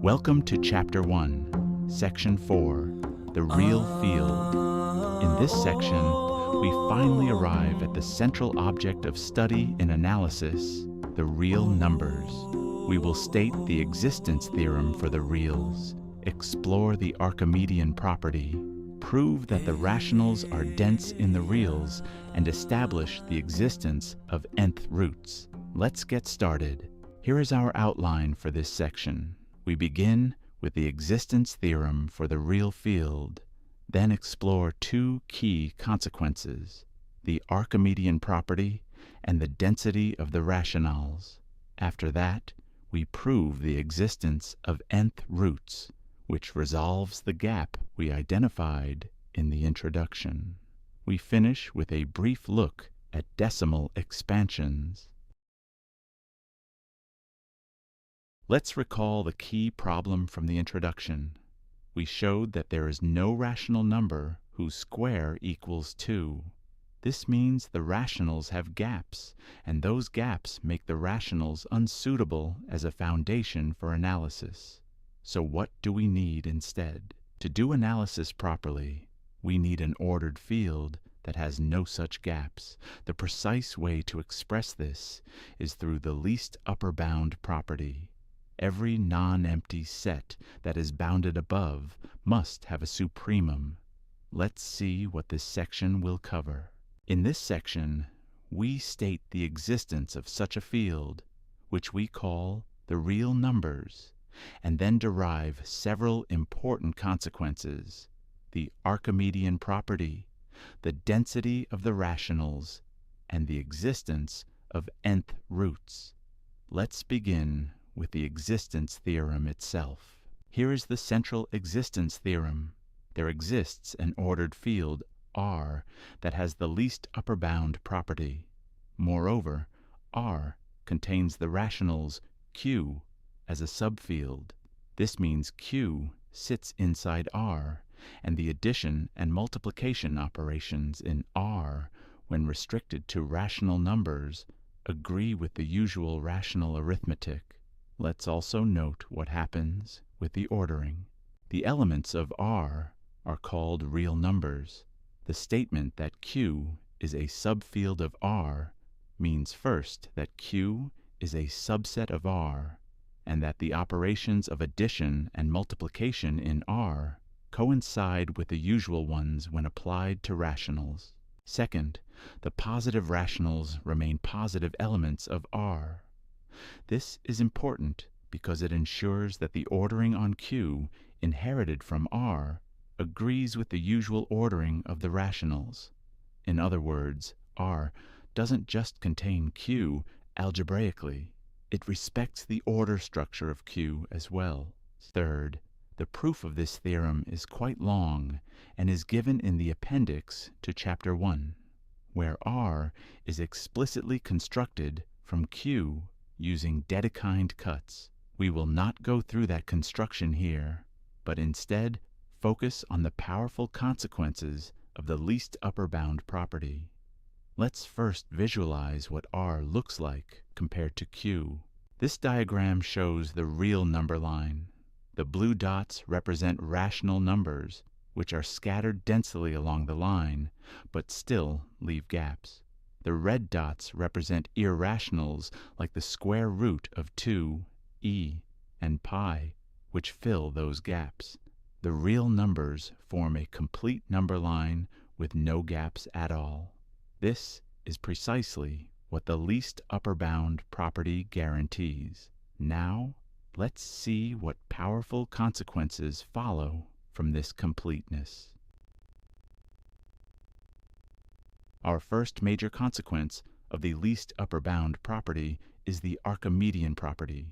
Welcome to Chapter 1, Section 4, The Real Field. In this section, we finally arrive at the central object of study in analysis, the real numbers. We will state the existence theorem for the reals, explore the Archimedean property, prove that the rationals are dense in the reals, and establish the existence of nth roots. Let's get started. Here is our outline for this section. We begin with the existence theorem for the real field, then explore two key consequences, the Archimedean property and the density of the rationals. After that, we prove the existence of nth roots, which resolves the gap we identified in the introduction. We finish with a brief look at decimal expansions. Let's recall the key problem from the introduction. We showed that there is no rational number whose square equals 2. This means the rationals have gaps, and those gaps make the rationals unsuitable as a foundation for analysis. So what do we need instead? To do analysis properly, we need an ordered field that has no such gaps. The precise way to express this is through the least upper bound property. Every non-empty set that is bounded above must have a supremum. Let's see what this section will cover. In this section, we state the existence of such a field, which we call the real numbers, and then derive several important consequences: the Archimedean property, the density of the rationals, and the existence of nth roots. Let's begin with the existence theorem itself. Here is the central existence theorem. There exists an ordered field, R, that has the least upper bound property. Moreover, R contains the rationals Q as a subfield. This means Q sits inside R, and the addition and multiplication operations in R, when restricted to rational numbers, agree with the usual rational arithmetic. Let's also note what happens with the ordering. The elements of R are called real numbers. The statement that Q is a subfield of R means first that Q is a subset of R, and that the operations of addition and multiplication in R coincide with the usual ones when applied to rationals. Second, the positive rationals remain positive elements of R. This is important because it ensures that the ordering on Q inherited from R agrees with the usual ordering of the rationals. In other words, R doesn't just contain Q algebraically, it respects the order structure of Q as well. Third, the proof of this theorem is quite long and is given in the appendix to Chapter 1, where R is explicitly constructed from Q using Dedekind cuts. We will not go through that construction here, but instead focus on the powerful consequences of the least upper bound property. Let's first visualize what R looks like compared to Q. This diagram shows the real number line. The blue dots represent rational numbers, which are scattered densely along the line, but still leave gaps. The red dots represent irrationals like the square root of 2, e, and pi, which fill those gaps. The real numbers form a complete number line with no gaps at all. This is precisely what the least upper bound property guarantees. Now, let's see what powerful consequences follow from this completeness. Our first major consequence of the least upper bound property is the Archimedean property.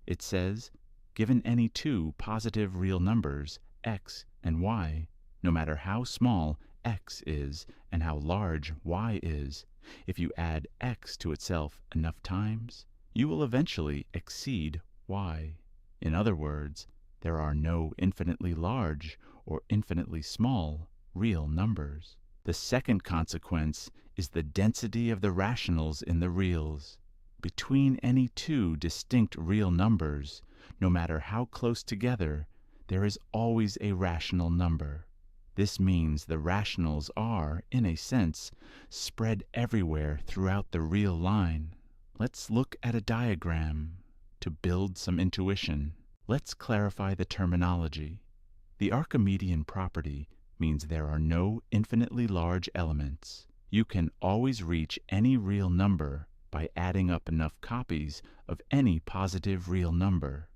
It says, given any two positive real numbers, x and y, no matter how small x is and how large y is, if you add x to itself enough times, you will eventually exceed y. In other words, there are no infinitely large or infinitely small real numbers. The second consequence is the density of the rationals in the reals. Between any two distinct real numbers, no matter how close together, there is always a rational number. This means the rationals are, in a sense, spread everywhere throughout the real line. Let's look at a diagram to build some intuition. Let's clarify the terminology. The Archimedean property means there are no infinitely large elements. You can always reach any real number by adding up enough copies of any positive real number.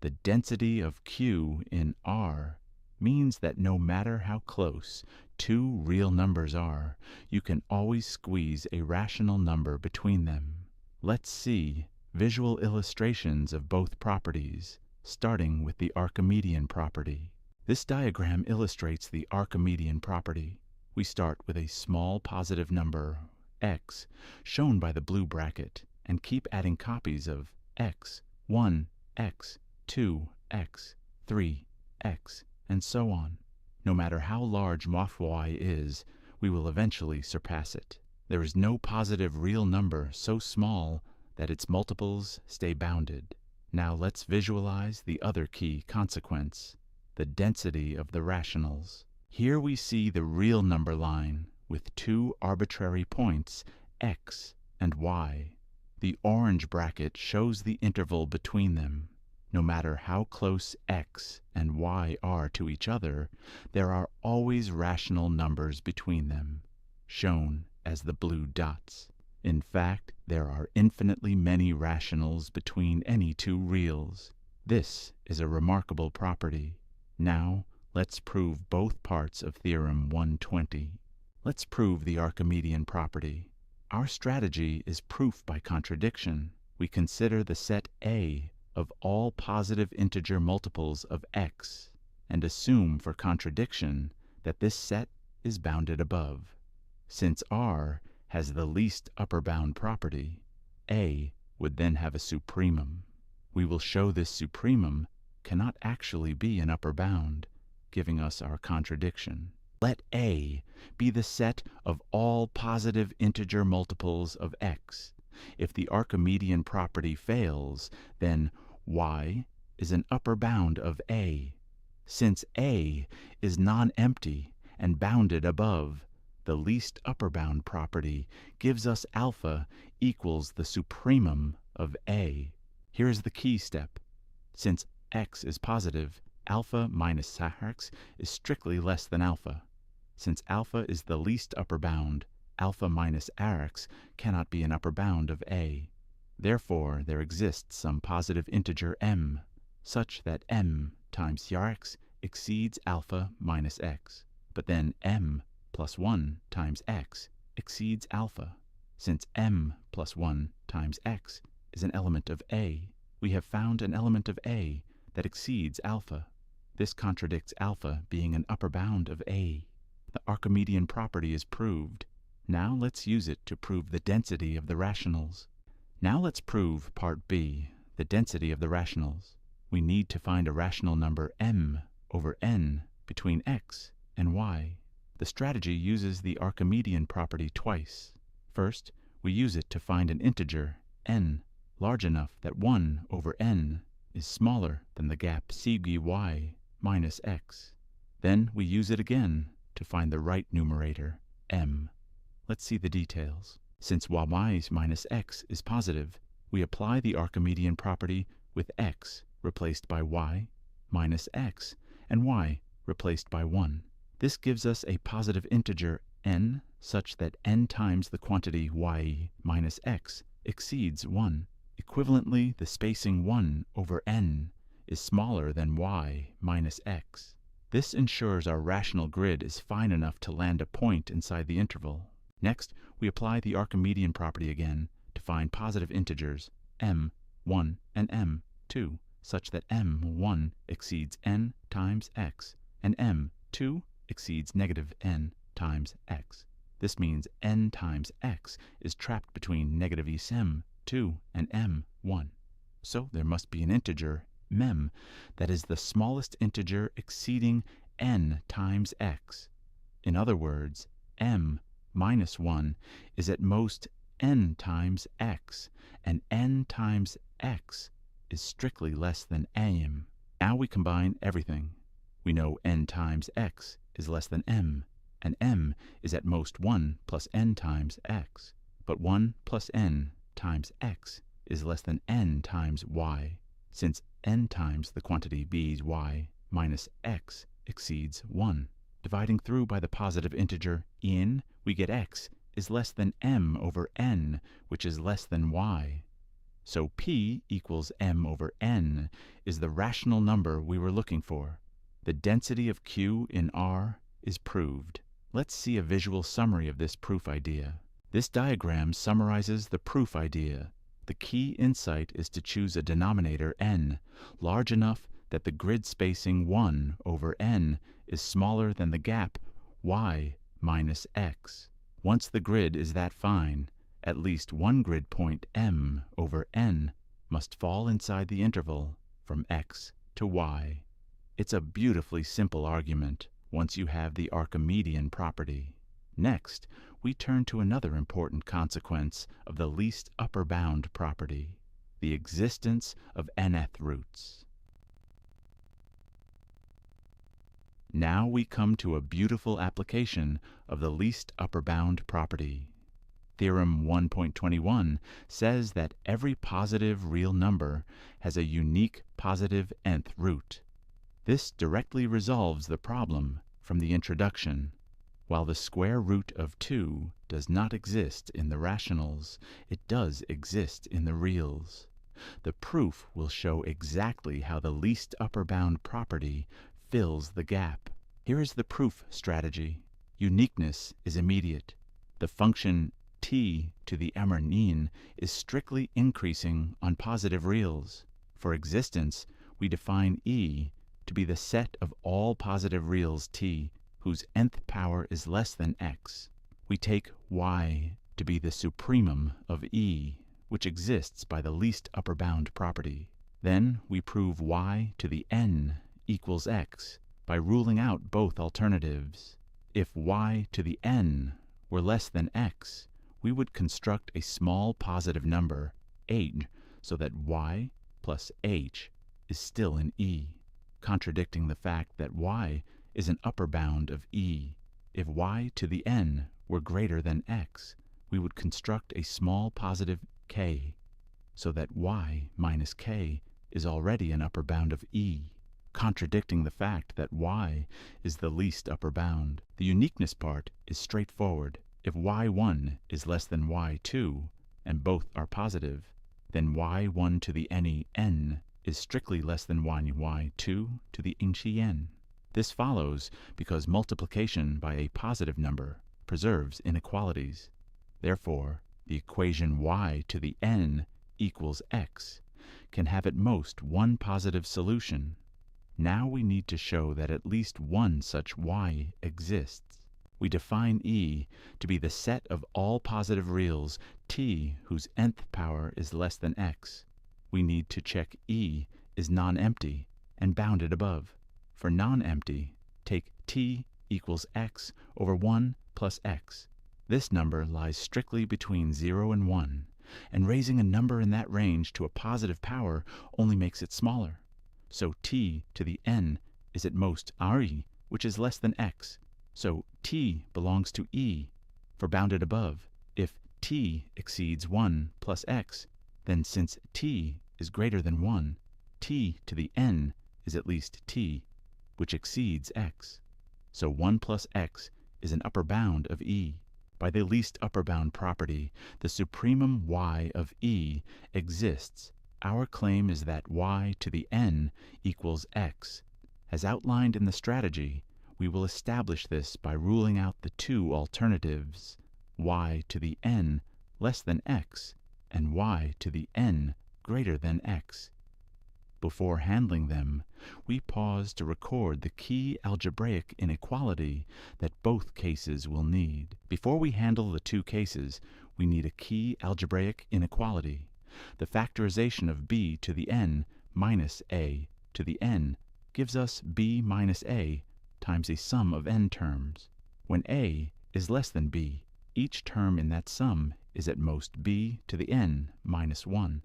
The density of Q in R means that no matter how close two real numbers are, you can always squeeze a rational number between them. Let's see visual illustrations of both properties, starting with the Archimedean property. This diagram illustrates the Archimedean property. We start with a small positive number, x, shown by the blue bracket, and keep adding copies of x, 1, x, 2, x, 3, x, and so on. No matter how large y is, we will eventually surpass it. There is no positive real number so small that its multiples stay bounded. Now let's visualize the other key consequence, the density of the rationals. Here we see the real number line with two arbitrary points, x and y. The orange bracket shows the interval between them. No matter how close x and y are to each other, there are always rational numbers between them, shown as the blue dots. In fact, there are infinitely many rationals between any two reals. This is a remarkable property. Now, let's prove both parts of theorem 120. Let's prove the Archimedean property. Our strategy is proof by contradiction. We consider the set A of all positive integer multiples of x, and assume for contradiction that this set is bounded above. Since R has the least upper bound property, A would then have a supremum. We will show this supremum cannot actually be an upper bound, giving us our contradiction. Let A be the set of all positive integer multiples of x. If the Archimedean property fails, then y is an upper bound of A. Since A is non-empty and bounded above, the least upper bound property gives us alpha equals the supremum of A. Here is the key step. Since x is positive, alpha minus x is strictly less than alpha. Since alpha is the least upper bound, alpha minus rx cannot be an upper bound of A. Therefore, there exists some positive integer m, such that m times rx exceeds alpha minus x. But then m plus 1 times x exceeds alpha. Since m plus 1 times x is an element of A, we have found an element of A that exceeds alpha. This contradicts alpha being an upper bound of A. The Archimedean property is proved. Now let's use it to prove the density of the rationals. Now let's prove part B, the density of the rationals. We need to find a rational number m over n between x and y. The strategy uses the Archimedean property twice. First, we use it to find an integer, n, large enough that 1 over n is smaller than the gap y minus x. Then we use it again to find the right numerator, m. Let's see the details. Since y minus x is positive, we apply the Archimedean property with x replaced by y minus x and y replaced by 1. This gives us a positive integer n such that n times the quantity y minus x exceeds 1. Equivalently, the spacing 1 over n is smaller than y minus x. This ensures our rational grid is fine enough to land a point inside the interval. Next, we apply the Archimedean property again to find positive integers m1 and m2, such that m1 exceeds n times x, and m2 exceeds negative n times x. This means n times x is trapped between negative m2 and m1. So there must be an integer, mem, that is the smallest integer exceeding n times x. In other words, m minus 1 is at most n times x, and n times x is strictly less than m. Now we combine everything. We know n times x is less than m, and m is at most 1 plus n times x. But 1 plus n times x is less than n times y, since n times the quantity by minus x exceeds 1. Dividing through by the positive integer in, we get x is less than m over n, which is less than y. So p equals m over n is the rational number we were looking for. The density of Q in R is proved. Let's see a visual summary of this proof idea. This diagram summarizes the proof idea. The key insight is to choose a denominator n large enough that the grid spacing 1 over n is smaller than the gap y minus x. Once the grid is that fine, at least one grid point m over n must fall inside the interval from x to y. It's a beautifully simple argument once you have the Archimedean property. Next, we turn to another important consequence of the least upper bound property, the existence of nth roots. Now we come to a beautiful application of the least upper bound property. Theorem 1.21 says that every positive real number has a unique positive nth root. This directly resolves the problem from the introduction. While the square root of 2 does not exist in the rationals, it does exist in the reals. The proof will show exactly how the least upper bound property fills the gap. Here is the proof strategy. Uniqueness is immediate. The function t to the archimedean is strictly increasing on positive reals. For existence, we define E to be the set of all positive reals t whose nth power is less than x. We take y to be the supremum of E, which exists by the least upper bound property. Then we prove y to the n equals x by ruling out both alternatives. If y to the n were less than x, we would construct a small positive number, h, so that y plus h is still in E, contradicting the fact that y is an upper bound of E. If y to the n were greater than x, we would construct a small positive k, so that y minus k is already an upper bound of E, contradicting the fact that y is the least upper bound. The uniqueness part is straightforward. If y1 is less than y2, and both are positive, then y1 to the any n is strictly less than y2 to the n. This follows because multiplication by a positive number preserves inequalities. Therefore, the equation y to the n equals x can have at most one positive solution. Now we need to show that at least one such y exists. We define E to be the set of all positive reals t whose nth power is less than x. We need to check E is non-empty and bounded above. For non-empty, take t equals x over 1 plus x. This number lies strictly between 0 and 1, and raising a number in that range to a positive power only makes it smaller. So t to the n is at most re, which is less than x. So t belongs to E. For bounded above, if t exceeds 1 plus x, then since t is greater than 1, t to the n is at least t, which exceeds x. So 1 plus x is an upper bound of E. By the least upper bound property, the supremum y of E exists. Our claim is that y to the n equals x. As outlined in the strategy, we will establish this by ruling out the two alternatives, y to the n less than x and y to the n greater than x. Before handling them, we pause to record the key algebraic inequality that both cases will need. Before we handle the two cases, we need a key algebraic inequality. The factorization of b to the n minus a to the n gives us b minus a times a sum of n terms. When a is less than b, each term in that sum is at most b to the n minus 1,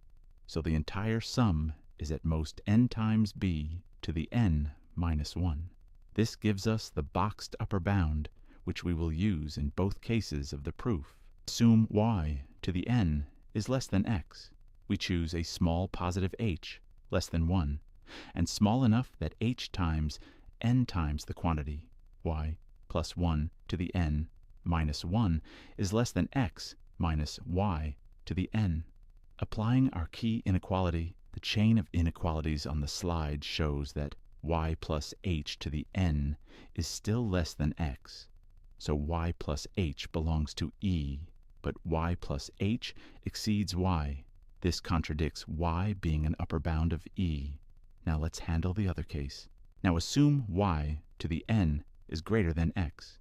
so the entire sum is at most n times b to the n minus 1. This gives us the boxed upper bound, which we will use in both cases of the proof. Assume y to the n is less than x. We choose a small positive h, less than 1, and small enough that h times n times the quantity, y plus 1 to the n minus 1 is less than x minus y to the n. Applying our key inequality, the chain of inequalities on the slide shows that y plus h to the n is still less than x. So y plus h belongs to E, but y plus h exceeds y. This contradicts y being an upper bound of E. Now let's handle the other case. Now assume y to the n is greater than x.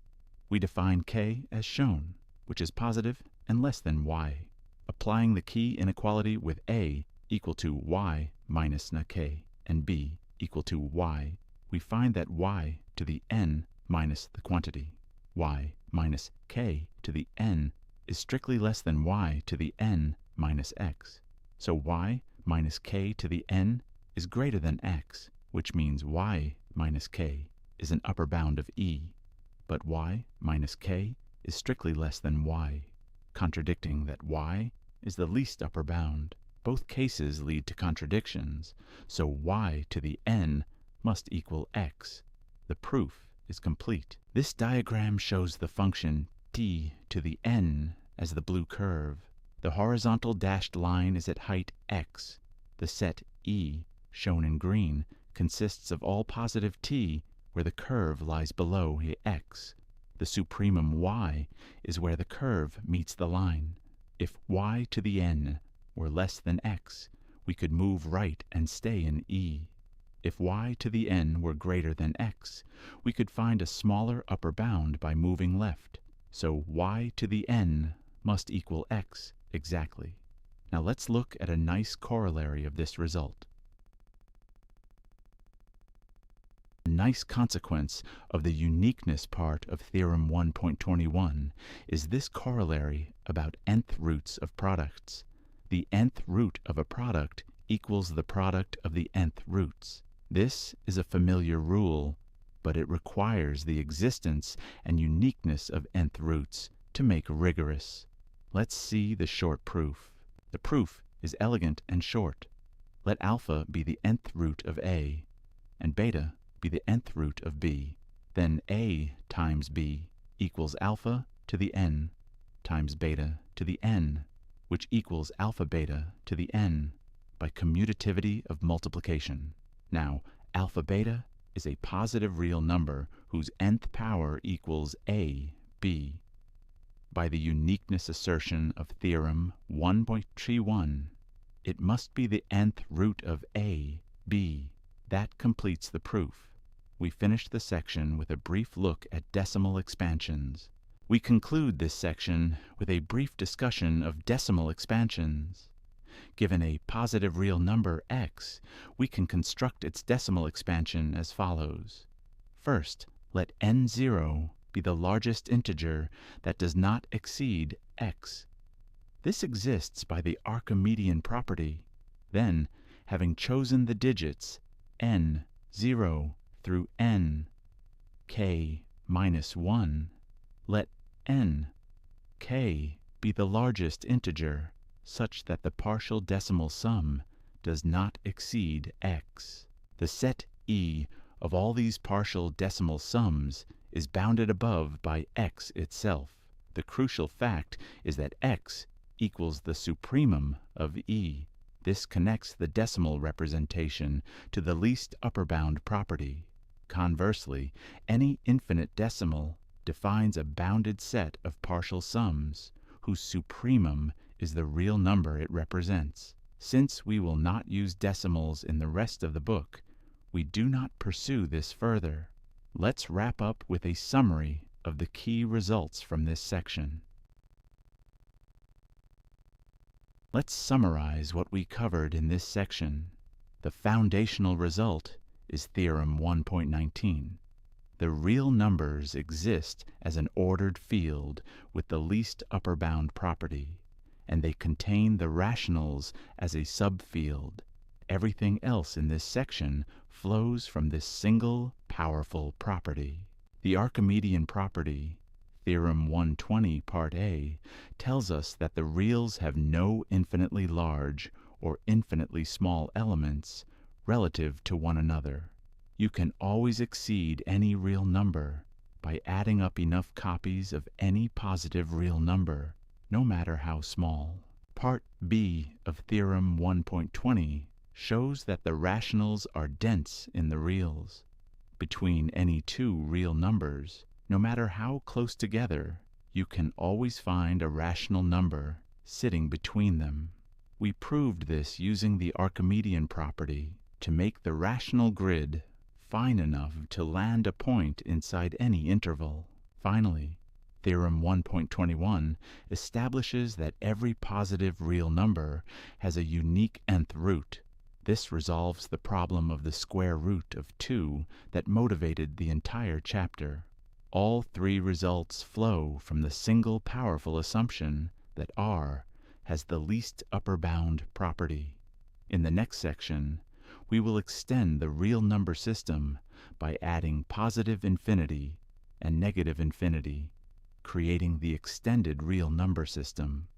We define k as shown, which is positive and less than y. Applying the key inequality with a equal to y minus na k and b equal to y, we find that y to the n minus the quantity, y minus k to the n, is strictly less than y to the n minus x. So y minus k to the n is greater than x, which means y minus k is an upper bound of E, but y minus k is strictly less than y, contradicting that y is the least upper bound. Both cases lead to contradictions, so y to the n must equal x. The proof is complete. This diagram shows the function t to the n as the blue curve. The horizontal dashed line is at height x. The set E, shown in green, consists of all positive t where the curve lies below x. The supremum y is where the curve meets the line. If y to the n were less than x, we could move right and stay in E. If y to the n were greater than x, we could find a smaller upper bound by moving left. So y to the n must equal x exactly. Now let's look at a nice corollary of this result. A nice consequence of the uniqueness part of Theorem 1.21 is this corollary about nth roots of products. The nth root of a product equals the product of the nth roots. This is a familiar rule, but it requires the existence and uniqueness of nth roots to make rigorous. Let's see the short proof. The proof is elegant and short. Let alpha be the nth root of A, and beta be the nth root of B. Then A times B equals alpha to the n times beta to the n, which equals alpha beta to the n by commutativity of multiplication. Now, alpha beta is a positive real number whose nth power equals a b. By the uniqueness assertion of Theorem 1.31, it must be the nth root of a b. That completes the proof. We finished the section with a brief look at decimal expansions. We conclude this section with a brief discussion of decimal expansions. Given a positive real number x, we can construct its decimal expansion as follows. First, let n0 be the largest integer that does not exceed x. This exists by the Archimedean property. Then, having chosen the digits n0 through n, k minus 1, let n, k be the largest integer such that the partial decimal sum does not exceed x. The set E of all these partial decimal sums is bounded above by x itself. The crucial fact is that x equals the supremum of E. This connects the decimal representation to the least upper bound property. Conversely, any infinite decimal defines a bounded set of partial sums, whose supremum is the real number it represents. Since we will not use decimals in the rest of the book, we do not pursue this further. Let's wrap up with a summary of the key results from this section. Let's summarize what we covered in this section. The foundational result is Theorem 1.19. The real numbers exist as an ordered field with the least upper bound property, and they contain the rationals as a subfield. Everything else in this section flows from this single, powerful property. The Archimedean property, theorem 120 part A, tells us that the reals have no infinitely large or infinitely small elements relative to one another. You can always exceed any real number by adding up enough copies of any positive real number, no matter how small. Part B of theorem 1.20 shows that the rationals are dense in the reals. Between any two real numbers, no matter how close together, you can always find a rational number sitting between them. We proved this using the Archimedean property to make the rational grid fine enough to land a point inside any interval. Finally, theorem 1.21 establishes that every positive real number has a unique nth root. This resolves the problem of the square root of 2 that motivated the entire chapter. All three results flow from the single powerful assumption that R has the least upper bound property. In the next section, we will extend the real number system by adding positive infinity and negative infinity, creating the extended real number system.